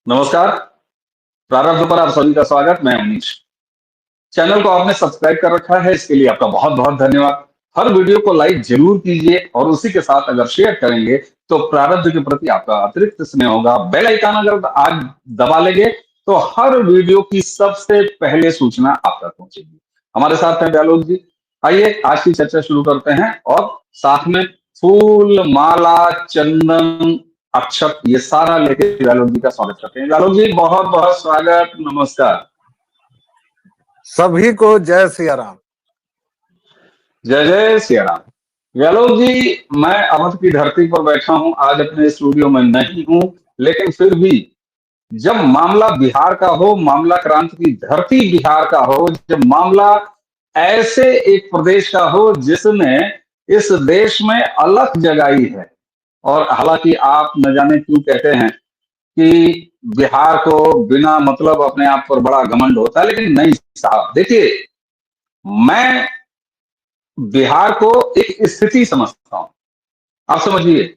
नमस्कार। प्रारंभ पर आप सभी का स्वागत। मैं अमीश। चैनल को आपने सब्सक्राइब कर रखा है, इसके लिए आपका बहुत बहुत धन्यवाद। हर वीडियो को लाइक जरूर कीजिए और उसी के साथ अगर शेयर करेंगे तो प्रारब्ध के प्रति आपका अतिरिक्त स्नेह होगा। बेल आइकन अगर आज दबा लेंगे तो हर वीडियो की सबसे पहले सूचना आप तक पहुंचेगी। हमारे साथ हैं व्यालोक जी। आइए आज की चर्चा शुरू करते हैं और साथ में फूल माला चंदन अक्षत ये सारा लेके व्यालोक जी का स्वागत करते हैं। व्यालोक जी बहुत बहुत स्वागत, नमस्कार। सभी को जय सिया राम। जय जय सिया राम। व्यालोक जी, मैं अवध की धरती पर बैठा हूं, आज अपने स्टूडियो में नहीं हूं, लेकिन फिर भी जब मामला बिहार का हो, मामला क्रांति की धरती बिहार का हो, जब मामला ऐसे एक प्रदेश का हो जिसने इस देश में अलख जगाई है, और हालांकि आप न जाने क्यों कहते हैं कि बिहार को बिना मतलब अपने आप पर बड़ा घमंड होता है, लेकिन नहीं साहब, देखिए मैं बिहार को एक स्थिति समझता हूं। आप समझिए,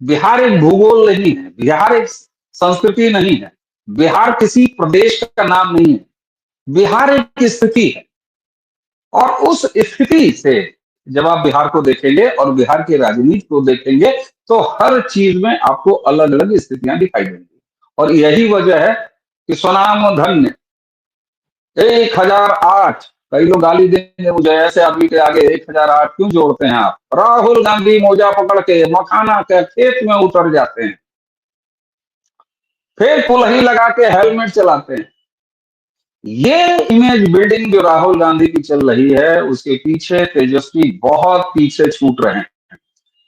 बिहार एक भूगोल नहीं है, बिहार एक संस्कृति नहीं है, बिहार किसी प्रदेश का नाम नहीं है, बिहार एक स्थिति है। और उस स्थिति से जब आप बिहार को देखेंगे और बिहार की राजनीति को देखेंगे तो हर चीज में आपको अलग अलग स्थितियां दिखाई देंगी। और यही वजह है कि स्वनाम धन्य 1008, कई लोग गाली देंगे मुझे, ऐसे आदमी के आगे 1008 क्यों जोड़ते हैं आप। राहुल गांधी मोजा पकड़ के मखाना के खेत में उतर जाते हैं, फिर कुल्ही लगा के हेलमेट चलाते हैं। ये इमेज बिल्डिंग जो राहुल गांधी की चल रही है, उसके पीछे तेजस्वी बहुत पीछे छूट रहे हैं।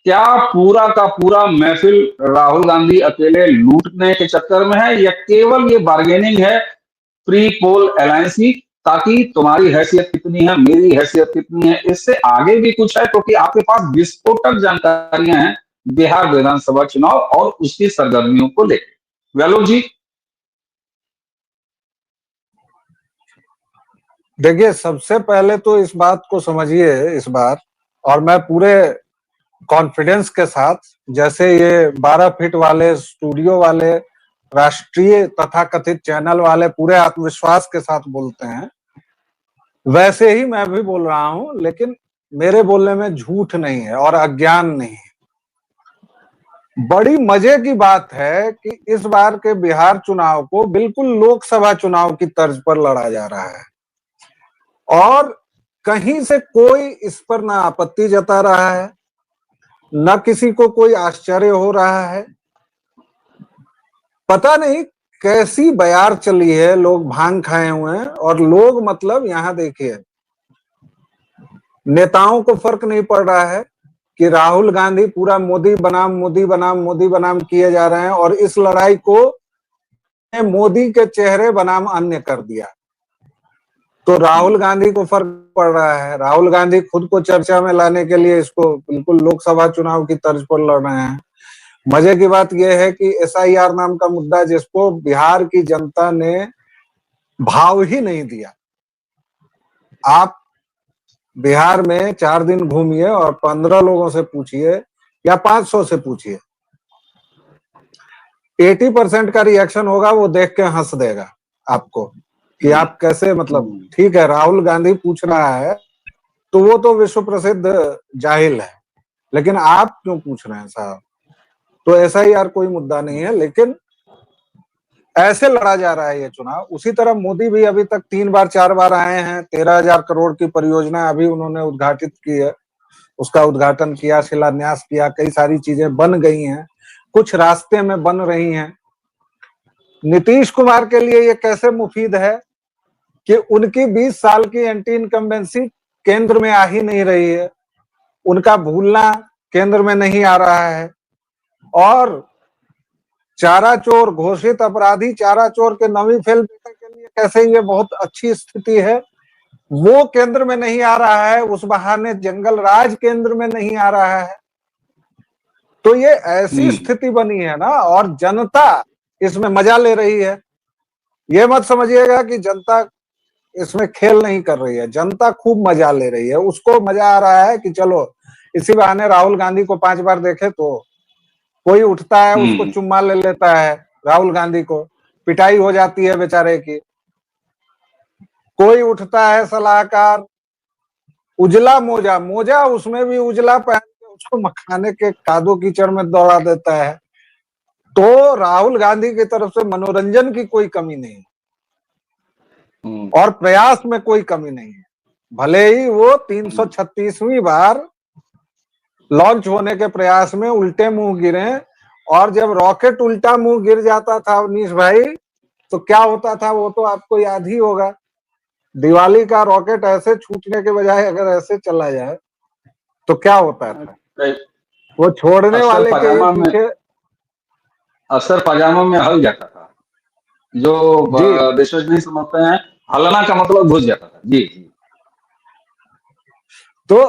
क्या पूरा का पूरा महफिल राहुल गांधी अकेले लूटने के चक्कर में है, या केवल ये बार्गेनिंग है प्री पोल अलायंस की, ताकि तुम्हारी हैसियत कितनी है, मेरी हैसियत कितनी है, इससे आगे भी कुछ है? क्योंकि आपके पास विस्फोटक जानकारियां हैं बिहार विधानसभा चुनाव और उसकी सरगर्मियों को लेकर। व्यालोक जी, देखिए, सबसे पहले तो इस बात को समझिए इस बार, और मैं पूरे कॉन्फिडेंस के साथ, जैसे ये 12 फीट वाले स्टूडियो वाले राष्ट्रीय तथा कथित चैनल वाले पूरे आत्मविश्वास के साथ बोलते हैं, वैसे ही मैं भी बोल रहा हूं। लेकिन मेरे बोलने में झूठ नहीं है और अज्ञान नहीं है। बड़ी मजे की बात है कि इस बार के बिहार चुनाव को बिल्कुल लोकसभा चुनाव की तर्ज पर लड़ा जा रहा है, और कहीं से कोई इस पर ना आपत्ति जता रहा है, न किसी को कोई आश्चर्य हो रहा है। पता नहीं कैसी बयार चली है, लोग भांग खाए हुए हैं। और लोग मतलब यहाँ देखिए, नेताओं को फर्क नहीं पड़ रहा है कि राहुल गांधी पूरा मोदी बनाम मोदी बनाम मोदी बनाम किए जा रहे हैं, और इस लड़ाई को मोदी के चेहरे बनाम अन्य कर दिया। तो राहुल गांधी को फर्क पड़ रहा है, राहुल गांधी खुद को चर्चा में लाने के लिए इसको बिल्कुल लोकसभा चुनाव की तर्ज पर लड़ रहे हैं। मजे की बात यह है कि SIR नाम का मुद्दा, जिसको बिहार की जनता ने भाव ही नहीं दिया। आप बिहार में 4 दिन घूमिए और 15 लोगों से पूछिए या 500 से पूछिए, 80% का रिएक्शन होगा, वो देख के हंस देगा आपको कि आप कैसे, मतलब ठीक है राहुल गांधी पूछ रहा है तो वो तो विश्व प्रसिद्ध जाहिल है, लेकिन आप क्यों पूछ रहे हैं साहब। तो SIR कोई मुद्दा नहीं है, लेकिन ऐसे लड़ा जा रहा है ये चुनाव। उसी तरह मोदी भी अभी तक 3 बार 4 बार आए हैं, 13,000 करोड़ की परियोजना अभी उन्होंने उद्घाटित की है, उसका उद्घाटन किया, शिलान्यास किया, कई सारी चीजें बन गई हैं, कुछ रास्ते में बन रही हैं। नीतीश कुमार के लिए ये कैसे मुफीद है कि उनकी 20 साल की एंटी इनकम्बेंसी केंद्र में आ ही नहीं रही है, उनका भूलना केंद्र में नहीं आ रहा है, और चारा चोर, घोषित अपराधी चारा चोर के नवी फिल्म के लिए कैसे ये बहुत अच्छी स्थिति है, वो केंद्र में नहीं आ रहा है, उस बहाने जंगल राज केंद्र में नहीं आ रहा है। तो ये ऐसी स्थिति बनी है ना, और जनता इसमें मजा ले रही है। ये मत समझिएगा कि जनता इसमें खेल नहीं कर रही है, जनता खूब मजा ले रही है। उसको मजा आ रहा है कि चलो इसी बहाने राहुल गांधी को 5 बार देखे तो कोई उठता है, उसको चुम्मा ले लेता है राहुल गांधी को, पिटाई हो जाती है बेचारे की। कोई उठता है सलाहकार, उजला मोजा, मोजा उसमें भी उजला पहन के उसको मखाने के कादो कीचड़ में दौड़ा देता है। तो राहुल गांधी की तरफ से मनोरंजन की कोई कमी नहीं है और प्रयास में कोई कमी नहीं है। भले ही वो 336वीं बार लॉन्च होने के प्रयास में उल्टे मुंह गिरे, और जब रॉकेट उल्टा मुंह गिर जाता था अवनीश भाई, तो क्या होता था वो तो आपको याद ही होगा। दिवाली का रॉकेट ऐसे छूटने के बजाय अगर ऐसे चला जाए तो क्या होता था, वो छोड़ने वाले के पीछे अक्सर पजामा में हल जाता था। जो देशज नहीं समझते हैं, हलना का मतलब घुस जाता था। जी जी। तो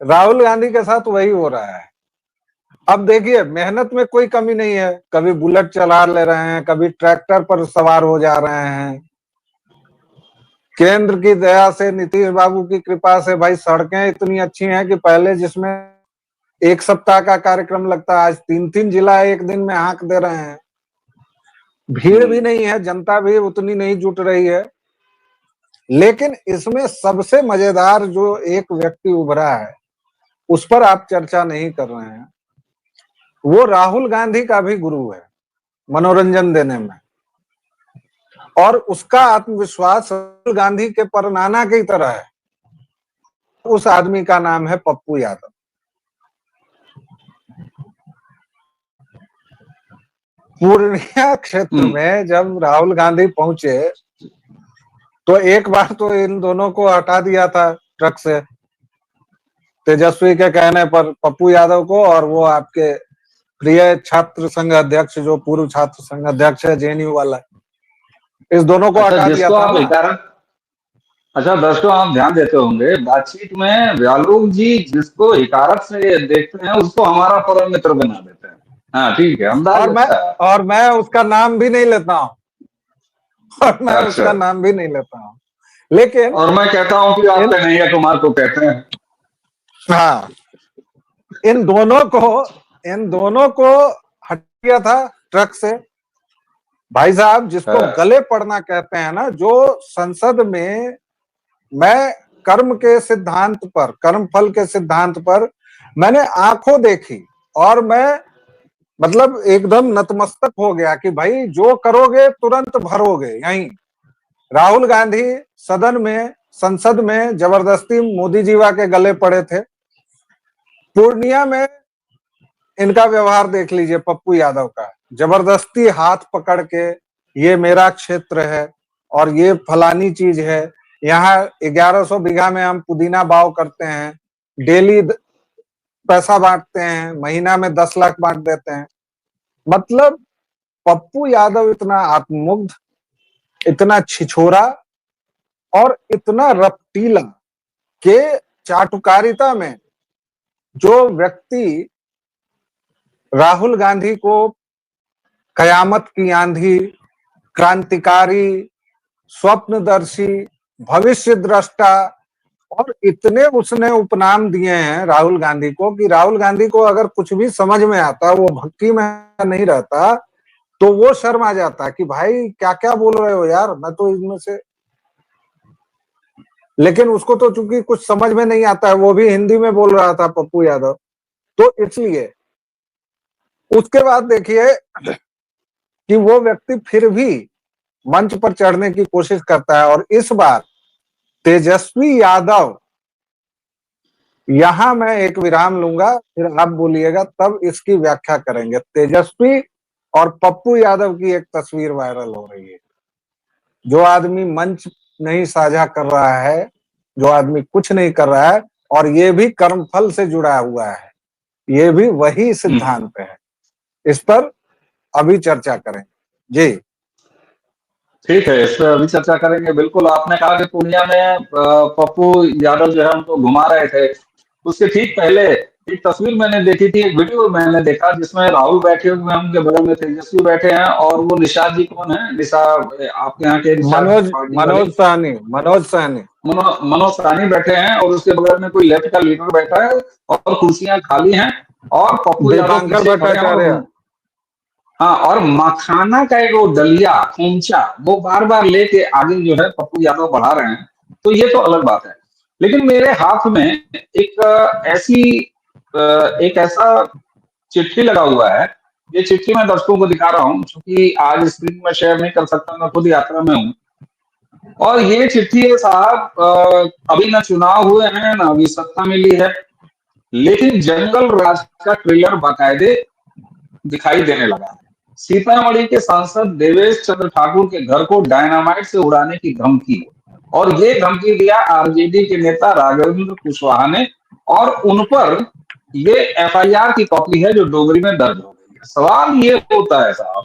राहुल गांधी के साथ वही हो रहा है। अब देखिए, मेहनत में कोई कमी नहीं है, कभी बुलेट चला ले रहे हैं, कभी ट्रैक्टर पर सवार हो जा रहे हैं। केंद्र की दया से, नीतीश बाबू की कृपा से भाई सड़कें इतनी अच्छी हैं कि पहले जिसमें एक सप्ताह का कार्यक्रम लगता है, आज 3-3 जिला एक दिन में हाँक दे रहे हैं। भीड़ भी नहीं है, जनता भी उतनी नहीं जुट रही है। लेकिन इसमें सबसे मजेदार जो एक व्यक्ति उभरा है, उस पर आप चर्चा नहीं कर रहे हैं, वो राहुल गांधी का भी गुरु है मनोरंजन देने में, और उसका आत्मविश्वास राहुल गांधी के परनाना की तरह है। उस आदमी का नाम है पप्पू यादव। पूर्णिया क्षेत्र में जब राहुल गांधी पहुंचे तो एक बार तो इन दोनों को हटा दिया था ट्रक से, तेजस्वी के कहने पर पप्पू यादव को, और वो आपके प्रिय छात्र संघ अध्यक्ष, जो पूर्व छात्र संघ अध्यक्ष है जेएनयू वाला, इस दोनों को हटा दिया था। अच्छा दर्शकों, आप ध्यान देते होंगे बातचीत में व्यालोक जी जिसको हिकारत से देखते हैं उसको हमारा परम मित्र बना देते हैं। हाँ ठीक है, और मैं उसका नाम भी नहीं लेता हूँ, उसका नाम भी नहीं लेता हूँ, लेकिन और मैं कहता हूँ कि आप कन्हैया कुमार को कहते हैं। हाँ, इन दोनों को हट दिया था ट्रक से। भाई साहब, जिसको गले पड़ना कहते हैं ना, जो संसद में मैं कर्म के सिद्धांत पर, कर्म फल के सिद्धांत पर मैंने आंखों देखी, और मैं मतलब एकदम नतमस्तक हो गया कि भाई जो करोगे तुरंत भरोगे। यहीं राहुल गांधी सदन में, संसद में जबरदस्ती मोदी जीवा के गले पड़े थे। पूर्णिया में इनका व्यवहार देख लीजिए पप्पू यादव का, जबरदस्ती हाथ पकड़ के, ये मेरा क्षेत्र है और ये फलानी चीज है, यहाँ 1100 बीघा में हम पुदीना बाव करते हैं, डेली पैसा बांटते हैं, महीना में 10 लाख बांट देते हैं। मतलब पप्पू यादव इतना आत्ममुग्ध, इतना छिछोरा और इतना रपटीला के चाटुकारिता में जो व्यक्ति राहुल गांधी को कयामत की आंधी, क्रांतिकारी, स्वप्नदर्शी, भविष्य दृष्टा, और इतने उसने उपनाम दिए हैं राहुल गांधी को कि राहुल गांधी को अगर कुछ भी समझ में आता, वो भक्ति में नहीं रहता, तो वो शर्म आ जाता कि भाई क्या क्या बोल रहे हो यार, मैं तो इनमें से। लेकिन उसको तो चूंकि कुछ समझ में नहीं आता है, वो भी हिंदी में बोल रहा था पप्पू यादव, तो इसलिए। उसके बाद देखिए कि वो व्यक्ति फिर भी मंच पर चढ़ने की कोशिश करता है, और इस बार तेजस्वी यादव, यहां मैं एक विराम लूंगा, फिर आप बोलिएगा, तब इसकी व्याख्या करेंगे। तेजस्वी और पप्पू यादव की एक तस्वीर वायरल हो रही है। जो आदमी मंच नहीं साझा कर रहा है, जो आदमी कुछ नहीं कर रहा है, और ये भी कर्मफल से जुड़ा हुआ है, ये भी वही सिद्धांत है। इस पर अभी चर्चा करें। जी ठीक है, इस पर अभी चर्चा करेंगे। बिल्कुल, आपने कहा कि पूर्णिया में पप्पू यादव जो है उनको घुमा रहे थे, उसके ठीक पहले एक तस्वीर मैंने देखी थी, एक वीडियो मैंने देखा जिसमें राहुल बैठे हुए हैं, उनके बगल में तेजस्वी बैठे हैं, और वो निशा जी कौन है? निशा, आपके यहाँ के मनोज सहनी बैठे हैं, और उसके बगल में कोई लेफ्ट का लीडर बैठा है, और कुर्सियां खाली हैं, और पप्पू यादव हाँ, और मखाना का एक वो डलिया खोमचा वो बार बार लेके आगे जो है पप्पू यादव बढ़ा रहे हैं, तो ये तो अलग बात है। लेकिन मेरे हाथ में एक ऐसी एक ऐसा चिट्ठी लगा हुआ है। ये चिट्ठी मैं दर्शकों को दिखा रहा हूँ, क्योंकि आज स्क्रीन में शेयर नहीं कर सकता, मैं खुद यात्रा में हूँ। और ये चिट्ठी है साहब, अभी ना चुनाव हुए हैं ना अभी सत्ता मिली है, लेकिन जंगल राज का ट्रेलर बाकायदे दिखाई देने लगा है। सीतामढ़ी के सांसद देवेश चंद्र ठाकुर के घर को डायनामाइट से उड़ाने की धमकी, और ये धमकी दिया आरजेडी के नेता राघवेंद्र कुशवाहा ने, और उन पर ये एफआईआर की कॉपी है जो डोगरी में दर्ज हो गई है। सवाल ये होता है साहब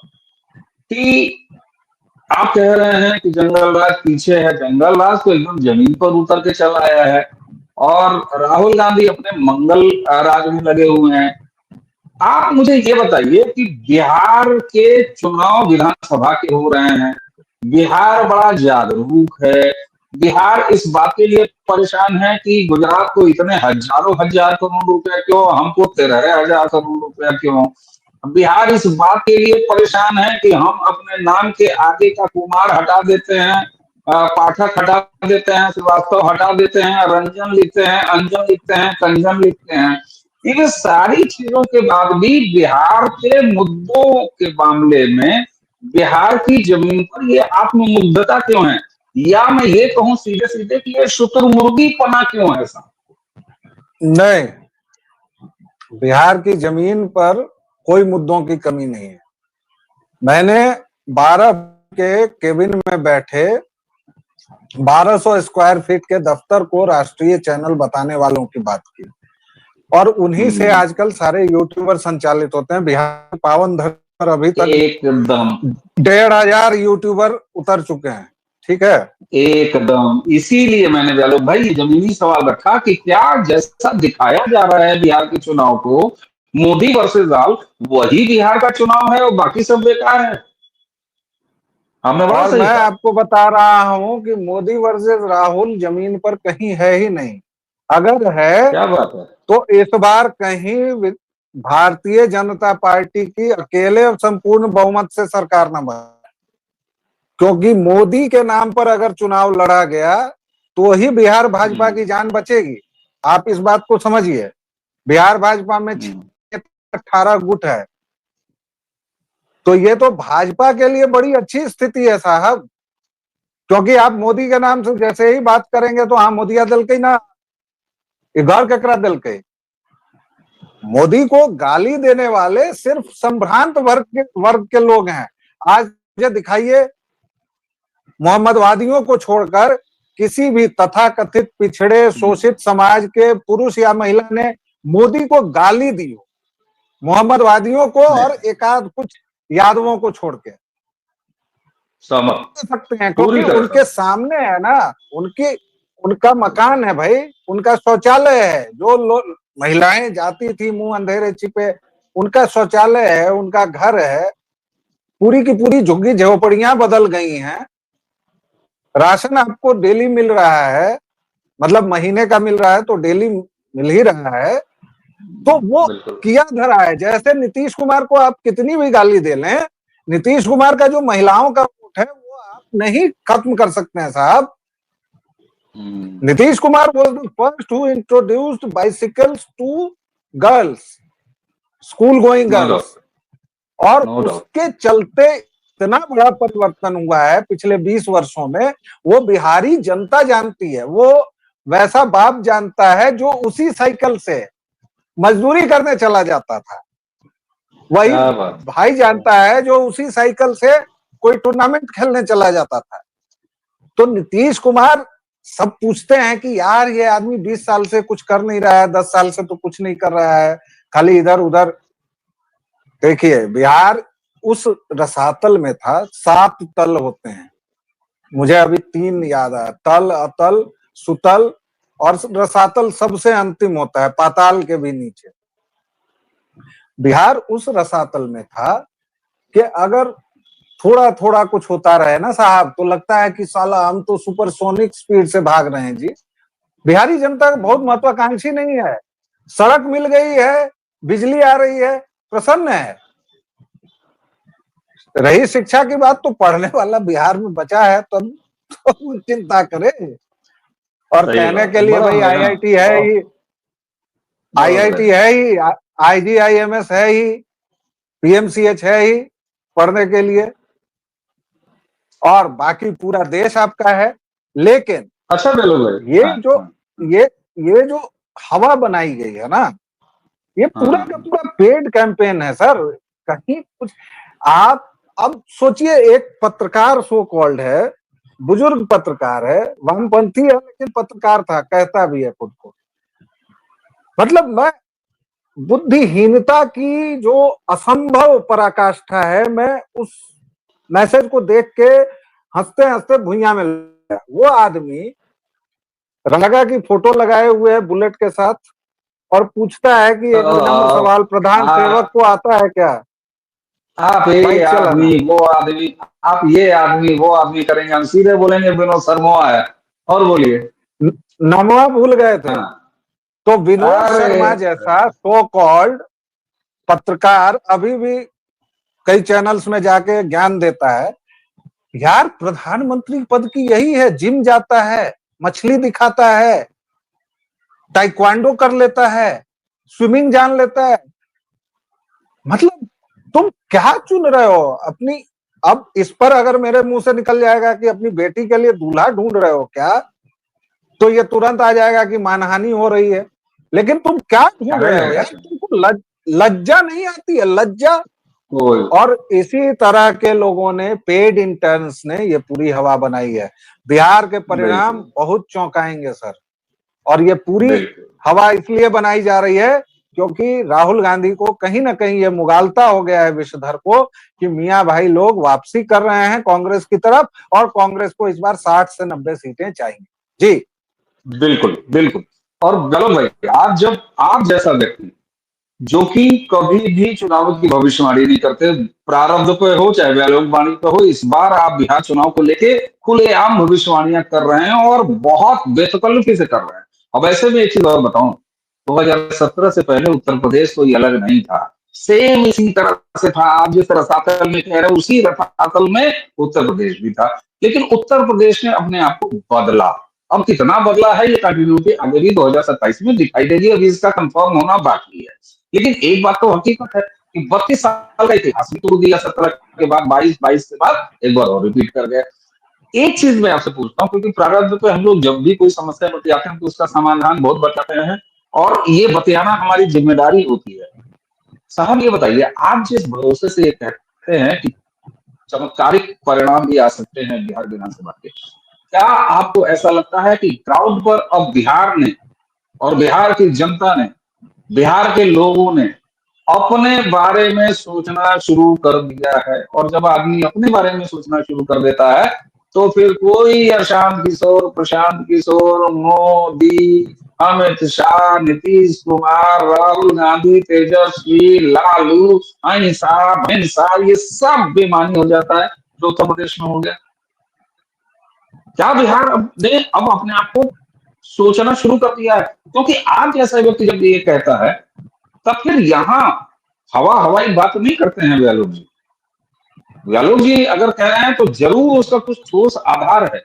कि आप कह रहे हैं कि जंगल राज पीछे है, जंगल राज तो एकदम जमीन पर उतर के चला आया है, और राहुल गांधी अपने मंगल राज में लगे हुए हैं। आप मुझे ये बताइए कि बिहार के चुनाव विधानसभा के हो रहे हैं, बिहार बड़ा जागरूक है, बिहार इस बात के लिए परेशान है कि गुजरात को इतने हजारों हजार करोड़ रुपया क्यों, हमको 13,000 करोड़ रुपया क्यों। बिहार इस बात के लिए परेशान है कि हम अपने नाम के आगे का कुमार हटा देते हैं, पाठक हटा देते हैं, श्रीवास्तव हटा देते हैं, रंजन लिखते हैं, अंजन लिखते हैं, कंजन लिखते हैं। इन सारी चीजों के बाद भी बिहार के मुद्दों के मामले में बिहार की जमीन पर ये आत्ममुग्धता क्यों है, या मैं ये कहूं सीधे सीधे कि ये शुतुरमुर्गी पना क्यों है ऐसा? नहीं, बिहार की जमीन पर कोई मुद्दों की कमी नहीं है। मैंने 12 के केबिन में बैठे 1200 स्क्वायर फीट के दफ्तर को राष्ट्रीय चैनल बताने वालों की बात की, और उन्हीं से आजकल सारे यूट्यूबर संचालित होते हैं। बिहार पावन धरती पर अभी तक एकदम 1,500 यूट्यूबर उतर चुके हैं। ठीक है, एकदम इसीलिए मैंने आलोक भाई ये जमीनी सवाल रखा कि क्या जैसा दिखाया जा रहा है बिहार के चुनाव को, मोदी वर्सेस राहुल, वही बिहार का चुनाव है और बाकी सब बेकार है? हमने बड़ा और सही मैं कहा। आपको बता रहा हूं कि मोदी वर्सेस राहुल जमीन पर कहीं है ही नहीं। अगर है क्या बात है? तो इस बार कहीं भारतीय जनता पार्टी की अकेले संपूर्ण बहुमत से सरकार न बने, क्योंकि मोदी के नाम पर अगर चुनाव लड़ा गया तो ही बिहार भाजपा की जान बचेगी। आप इस बात को समझिए। बिहार भाजपा में 18 गुट है, तो ये तो भाजपा के लिए बड़ी अच्छी स्थिति है साहब, क्योंकि आप मोदी के नाम से जैसे ही बात करेंगे तो हाँ मोदिया दल के ना घर ककरा दल के। मोदी को गाली देने वाले सिर्फ संभ्रांत वर्ग के लोग हैं। आज ये दिखाइए, मोहम्मदवादियों को छोड़कर किसी भी तथाकथित पिछड़े शोषित समाज के पुरुष या महिला ने मोदी को गाली दी हो, मोहम्मदवादियों को और एकाध कुछ यादवों को छोड़ के सकते हैं, क्योंकि उनके सामने है ना, उनका मकान है भाई, उनका शौचालय है। जो महिलाएं जाती थी मुंह अंधेरे छिपे, उनका शौचालय है, उनका घर है। पूरी की पूरी झुग्गी झोपड़ियां बदल गई हैं। राशन आपको डेली मिल रहा है, मतलब महीने का मिल रहा है तो डेली मिल ही रहा है। तो वो किया धरा है। जैसे नीतीश कुमार को आप कितनी भी गाली दे लें, नीतीश कुमार का जो महिलाओं का वोट है वो आप नहीं खत्म कर सकते हैं साहब। Nitish Kumar was the first who introduced bicycles to girls, school going girls, और उसके चलते इतना बड़ा परिवर्तन हुआ है पिछले 20 वर्षों में। वो बिहारी जनता जानती है, वो वैसा बाप जानता है जो उसी साइकिल से मजदूरी करने चला जाता था, वही भाई जानता है जो उसी साइकिल से कोई टूर्नामेंट खेलने चला जाता था। तो नीतीश कुमार, सब पूछते हैं कि यार ये आदमी 20 साल से कुछ कर नहीं रहा है, 10 साल से तो कुछ नहीं कर रहा है, खाली इधर उधर। देखिए, बिहार उस रसातल में था, 7 तल होते हैं, मुझे अभी 3 याद है, तल, अतल, सुतल और रसातल सबसे अंतिम होता है, पाताल के भी नीचे। बिहार उस रसातल में था कि अगर थोड़ा थोड़ा कुछ होता रहे ना साहब तो लगता है कि साला हम तो सुपरसोनिक स्पीड से भाग रहे हैं जी। बिहारी जनता बहुत महत्वाकांक्षी नहीं है, सड़क मिल गई है, बिजली आ रही है, प्रसन्न है। रही शिक्षा की बात, तो पढ़ने वाला बिहार में बचा है तब तो चिंता करे। और सही कहने बात के है, लिए बड़ा भाई हयरान, आईआईटी है बहुत ही, बहुत आईआईटी बढ़िया। है ही, आईजीआईएमएस है ही, पीएमसीएच है ही पढ़ने के लिए, और बाकी पूरा देश आपका है। लेकिन अच्छा बेलो भाई, ये हाँ जो हाँ हाँ ये ये जो हवा बनाई गई है ना, ये हाँ पूरा हाँ, का पूरा पेड कैंपेन है सर। कहीं कुछ आप अब सोचिए, एक पत्रकार सो कॉल्ड है, बुजुर्ग पत्रकार है, वामपंथी है, लेकिन पत्रकार था, कहता भी है खुद को। मतलब मैं बुद्धिहीनता की जो असंभव पराकाष्ठा है, मैं उस मैसेज को देख के हंसते हंसते भुइयां में लग गया। वो आदमी रंगा की फोटो लगाए हुए है बुलेट के साथ, और पूछता है कि तो एक विनम्र सवाल, प्रधान सेवक आप को आता है क्या आप ये बाइक चलाना? आदमी वो आदमी, आप ये आदमी वो आदमी करेंगे, हम सीधे बोलेंगे विनोद शर्मा है। और बोलिए। नमवा भूल गए थे। हाँ। तो विनोद अरे शर्मा जैसा सो कॉल्ड पत्रकार अभी भी कई चैनल्स में जाके ज्ञान देता है। यार, प्रधानमंत्री पद की यही है, जिम जाता है, मछली दिखाता है, ताइक्वांडो कर लेता है, स्विमिंग जान लेता है। मतलब तुम क्या चुन रहे हो अपनी? अब इस पर अगर मेरे मुंह से निकल जाएगा कि अपनी बेटी के लिए दूल्हा ढूंढ रहे हो क्या, तो ये तुरंत आ जाएगा कि मानहानि हो रही है। लेकिन तुम क्या ढूंढ अरे रहे हो यार? तुमको लज्जा नहीं आती है? लज्जा। कोई और इसी तरह के लोगों ने, पेड इंटर्न्स ने, ये पूरी हवा बनाई है। बिहार के परिणाम बिल्कुल बहुत चौंकाएंगे सर। और ये पूरी बिल्कुल हवा इसलिए बनाई जा रही है क्योंकि राहुल गांधी को कहीं ना कहीं ये मुगालता हो गया है विषधर को, कि मियां भाई लोग वापसी कर रहे हैं कांग्रेस की तरफ, और कांग्रेस को इस बार 60 से 90 सीटें चाहिए। जी। बिल्कुल बिल्कुल। और गलो भाई, आप जब आप जैसा व्यक्ति जो कि कभी भी चुनाव की भविष्यवाणी नहीं करते, प्रारब्ध पे हो चाहे व्यालोकवाणी पे हो, इस बार आप बिहार चुनाव को लेके खुलेआम भविष्यवाणियां कर रहे हैं और बहुत बेतकल्लुफी से कर रहे हैं। अब ऐसे में एक चीज और बताऊं, 2017 से पहले उत्तर प्रदेश कोई अलग नहीं था, सेम इसी तरह से था। आप जिस रसातल में कह रहे हो उसी रसातल में उत्तर प्रदेश भी था, लेकिन उत्तर प्रदेश ने अपने आप को बदला। अब कितना बदला है ये कंटिन्यूटी आगे भी 2027 में दिखाई देगी, अभी इसका कंफर्म होना बाकी है। लेकिन एक बात तो हकीकत है कि 32 साल का इतिहास भी तोड़ दिया, 17 के बाद 22 के बाद एक बार और रिपीट कर गए। एक चीज मैं आपसे पूछता हूँ, क्योंकि प्रारंभ पे हम लोग जब भी कोई समस्या बतियाते हैं तो उसका समाधान बहुत बताते हैं, और ये बतियाना हमारी जिम्मेदारी होती है। साहब ये बताइए, आप जिस भरोसे से ये कहते हैं कि चमत्कारिक परिणाम भी आ सकते हैं बिहार विधानसभा के, क्या आपको ऐसा लगता है कि ग्राउंड पर अब बिहार ने और बिहार की जनता ने, बिहार के लोगों ने अपने बारे में सोचना शुरू कर दिया है? और जब आदमी अपने बारे में सोचना शुरू कर देता है तो फिर कोई अशांत किशोर, प्रशांत किशोर, मोदी, अमित शाह, नीतीश कुमार, राहुल गांधी, तेजस्वी, लालू, अहिंसा, हिंसा, ये सब बेमानी हो जाता है जो उत्तर प्रदेश में हो गया। क्या बिहार ने अब अपने आप को सोचना शुरू कर दिया है? क्योंकि आप जैसा व्यक्ति जब ये कहता है, तब फिर यहाँ हवा हवाई बात नहीं करते हैं व्यालोक जी। व्यालोक जी अगर कह रहे हैं तो जरूर उसका कुछ ठोस आधार है,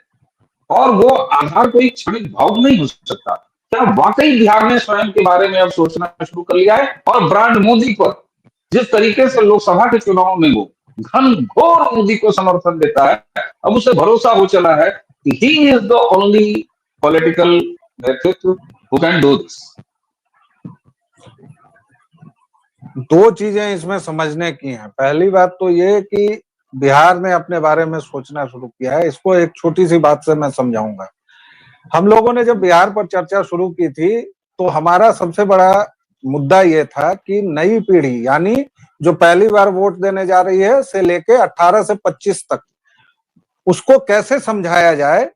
और वो आधार कोई क्षणिक भाव नहीं हो सकता। क्या वाकई बिहार ने स्वयं के बारे में अब सोचना शुरू कर लिया है? और ब्रांड मोदी पर जिस तरीके से लोकसभा के चुनाव में वो घनघोर मोदी को समर्थन देता है, अब उसे भरोसा हो चला है कि he is the only political नेतृत्व हु कैन डू दिस। दो चीजें इसमें समझने की हैं। पहली बात तो ये कि बिहार ने अपने बारे में सोचना शुरू किया है, इसको एक छोटी सी बात से मैं समझाऊंगा। हम लोगों ने जब बिहार पर चर्चा शुरू की थी, तो हमारा सबसे बड़ा मुद्दा ये था कि नई पीढ़ी, यानी जो पहली बार वोट देने जा रही है से लेके 18 से 25 तक, उसको कैसे समझाया जाए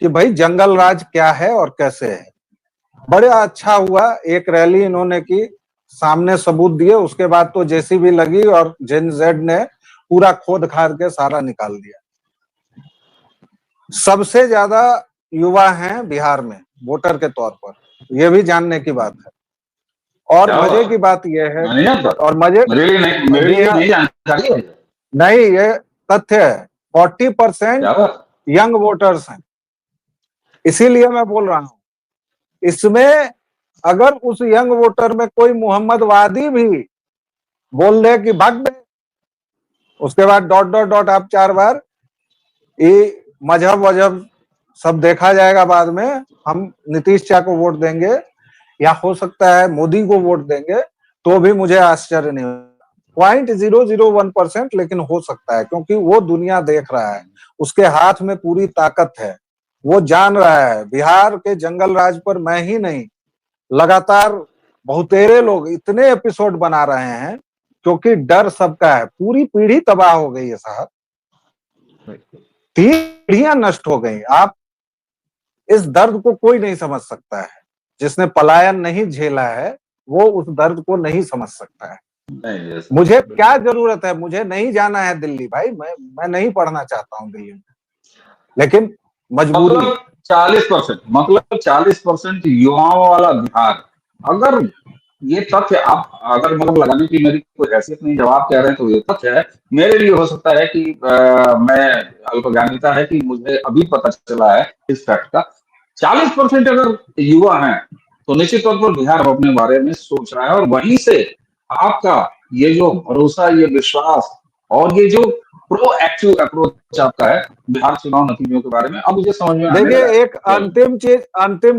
कि भाई जंगल राज क्या है और कैसे है। बड़ा अच्छा हुआ, एक रैली इन्होंने की, सामने सबूत दिए, उसके बाद तो जेसीबी लगी और जेन जेड ने पूरा खोद खाद के सारा निकाल दिया। सबसे ज्यादा युवा हैं बिहार में वोटर के तौर पर, यह भी जानने की बात है। और क्या मजे बात, की बात यह है, मैं नहीं जानता, और मजे, मेरे लिए नहीं, मेरे जी लिए हाँ, नहीं जानकारी है। नहीं, ये तथ्य है। 40% यंग वोटर्स हैं, इसीलिए मैं बोल रहा हूं इसमें अगर उस यंग वोटर में कोई मोहम्मद वादी भी बोल दे कि भाग दे, उसके बाद डॉट डॉट डॉट आप 4 बार ये मजहब वजहब सब देखा जाएगा, बाद में हम नीतीश शाह को वोट देंगे या हो सकता है मोदी को वोट देंगे, तो भी मुझे आश्चर्य नहीं होगा। 0.001%, लेकिन हो सकता है, क्योंकि वो दुनिया देख रहा है, उसके हाथ में पूरी ताकत है, वो जान रहा है बिहार के जंगल राज पर मैं ही नहीं, लगातार बहुतेरे लोग इतने एपिसोड बना रहे हैं, क्योंकि डर सबका है। पूरी पीढ़ी तबाह हो गई है साहब, 3 पीढ़ियां नष्ट हो गई। आप इस दर्द को कोई नहीं समझ सकता है, जिसने पलायन नहीं झेला है वो उस दर्द को नहीं समझ सकता है। मुझे क्या जरूरत है, मुझे नहीं जाना है दिल्ली भाई, मैं नहीं पढ़ना चाहता हूँ दिल्ली में, लेकिन मजबूरी। 40% युवाओं वाला बिहार, अगर ये तथ्य आप अगर मतलब लगाने की मेरी कोई हैसियत नहीं, जवाब कह रहे हैं तो ये तथ्य है। मेरे लिए हो सकता है कि मैं अल्पज्ञानिता है कि मुझे अभी पता चला है इस फैक्ट का। 40% अगर युवा हैं तो निश्चित तौर पर बिहार अपने बारे में सोच रहा है, और वहीं से आपका ये जो भरोसा, ये विश्वास और ये जो प्रोएक्टिव अप्रोच आपका है बिहार चुनाव नतीजों के बारे में, अब मुझे समझ में आने लगा। देखिए एक अंतिम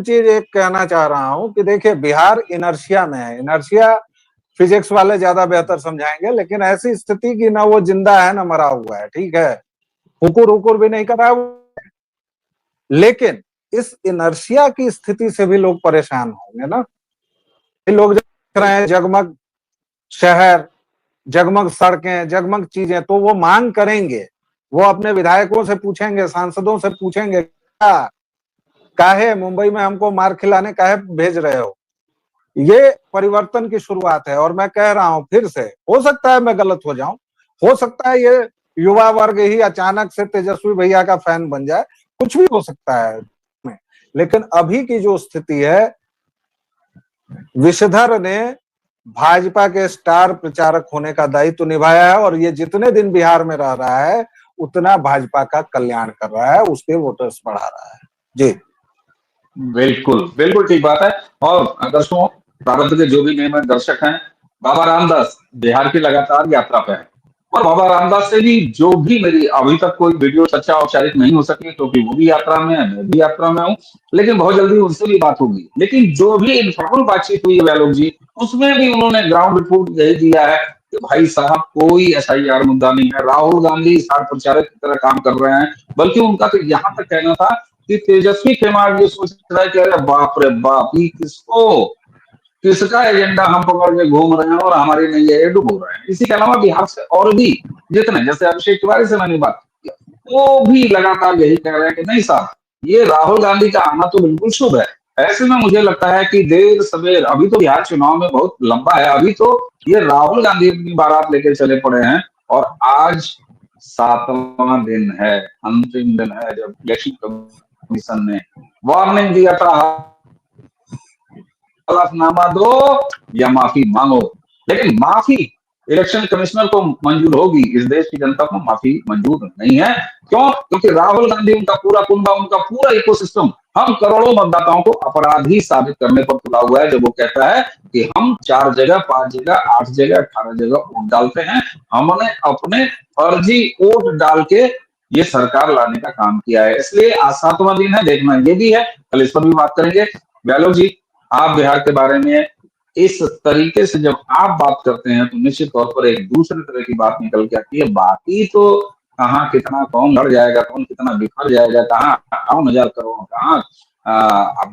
चीज एक कहना चाह रहा हूं कि देखिए बिहार इनर्शिया में है। इनर्शिया फिजिक्स वाले ज्यादा बेहतर समझाएंगे, लेकिन ऐसी स्थिति की ना वो जिंदा है ना मरा हुआ है, ठीक है, हुकुर हुकुर भी नहीं कर रहा है, लेकिन इस इनर्शिया की स्थिति से भी लोग परेशान होंगे ना। लोग देख रहे हैं जगमग शहर, जगमग सड़कें, जगमग चीजें, तो वो मांग करेंगे, वो अपने विधायकों से पूछेंगे, सांसदों से पूछेंगे, क्या काहे मुंबई में हमको मार खिलाने काहे भेज रहे हो। ये परिवर्तन की शुरुआत है, और मैं कह रहा हूं फिर से, हो सकता है मैं गलत हो जाऊं, हो सकता है ये युवा वर्ग ही अचानक से तेजस्वी भैया का फैन बन जाए, कुछ भी हो सकता है, लेकिन अभी की जो स्थिति है, विषधर ने भाजपा के स्टार प्रचारक होने का दायित्व तो निभाया है, और ये जितने दिन बिहार में रह रहा है उतना भाजपा का कल्याण कर रहा है, उसके वोटर्स बढ़ा रहा है। जी बिल्कुल बिल्कुल ठीक बात है। और दर्शकों, प्रारंभ के जो भी नियमित दर्शक हैं, बाबा रामदास बिहार की लगातार यात्रा पे है, और बाबा रामदास से भी जो भी मेरी अभी तक कोई वीडियो चर्चा औपचारिक नहीं हो सकी, क्योंकि वो भी यात्रा में है, मैं भी यात्रा में हूँ, लेकिन बहुत जल्दी उनसे भी बात होगी। लेकिन जो भी इनफॉर्मल बातचीत हुई है वैलोक जी, उसमें भी उन्होंने ग्राउंड रिपोर्ट यही दिया है कि भाई साहब कोई SIR मुद्दा नहीं है, राहुल गांधी स्टार प्रचारक की तरह काम कर रहे हैं। बल्कि उनका तो यहाँ तक कहना था कि तेजस्वी खेमार ये सोच रहा है कि अरे बाप रे बाप, ये किसका एजेंडा हम पकड़ के घूम रहे हैं और हमारी नैया डूब रहे हैं। इसी के अलावा बिहार से और भी जितने, जैसे अभिषेक तिवारी से मैंने बात की, वो भी लगातार यही कह रहे हैं कि नहीं साहब, ये राहुल गांधी का आना तो बिल्कुल शुभ है। ऐसे में मुझे लगता है कि देर सवेर, अभी तो बिहार चुनाव में बहुत लंबा है, अभी तो ये राहुल गांधी अपनी बारात लेकर चले पड़े हैं, और आज 7वां दिन है, अंतिम दिन है जब इलेक्शन कमीशन ने वार्निंग दिया था, हलफनामा दो या माफी मांगो। लेकिन माफी इलेक्शन कमिश्नर को मंजूर होगी, इस देश की जनता को माफी मंजूर नहीं है। क्यों? क्योंकि राहुल गांधी, उनका पूरा कुंबा, उनका पूरा इकोसिस्टम हम करोड़ों मतदाताओं को अपराधी साबित करने पर तुला हुआ है, जब वो कहता है कि हम 4 जगह, 5 जगह, 8 जगह, 18 जगह वोट डालते हैं, हमने अपने फर्जी वोट डाल के ये सरकार लाने का काम किया है। इसलिए आज 7वां दिन है, देखना ये भी है, कल इस पर भी बात करेंगे। वैलोक जी, आप बिहार के बारे में इस तरीके से जब आप बात करते हैं तो निश्चित तौर पर एक दूसरे तरह की बात निकल के आती है। बाकी तो कहाँ कितना कौन लड़ जाएगा, कौन कितना बिखर जाएगा, कहाँ 58,000 करोड़, कहाँ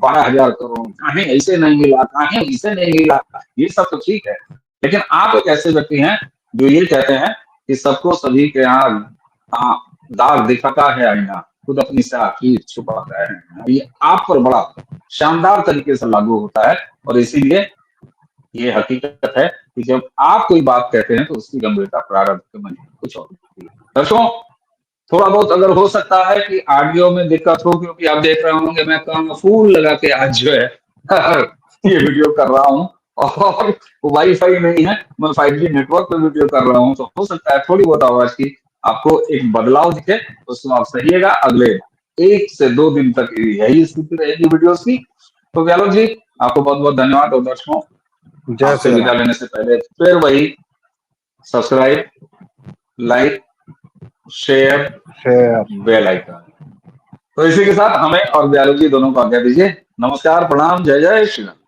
12,000 करोड़, कहीं ऐसे नहीं मिला, कहीं इसे नहीं मिला, ये सब तो ठीक है। लेकिन आप एक ऐसे व्यक्ति हैं जो ये कहते हैं कि सबको सभी के यहाँ दाग दिखाता है आईना, खुद अपनी से आखिर छुपाता है। ये आप पर बड़ा शानदार तरीके से लागू होता है, और इसीलिए ये हकीकत है कि जब आप कोई बात कहते हैं तो उसकी गंभीरता प्रारंभ के मन में कुछ और होती है। दर्शकों, थोड़ा बहुत अगर हो सकता है कि ऑडियो में दिक्कत हो, क्योंकि आप देख रहे होंगे मैं कर्णफूल लगा के आज जो है ये वीडियो कर रहा हूँ, और वाईफाई नहीं है, मैं 5G नेटवर्क पे वीडियो कर रहा हूँ, तो हो सकता है थोड़ी बहुत आवाज की आपको एक बदलाव दिखे उसमें आप सहिएगा। अगले 1 से 2 दिन तक यही स्थिति रहेगी वीडियोस की। तो व्यालोक जी, आपको बहुत बहुत धन्यवाद। और दर्शकों, जय आपसे श्री विदा राम। लेने से पहले फिर वही subscribe, like, share, share. Bell icon. तो इसी के साथ हमें और व्यालोक जी दोनों को आज्ञा दीजिए। नमस्कार, प्रणाम, जय जय श्री राम।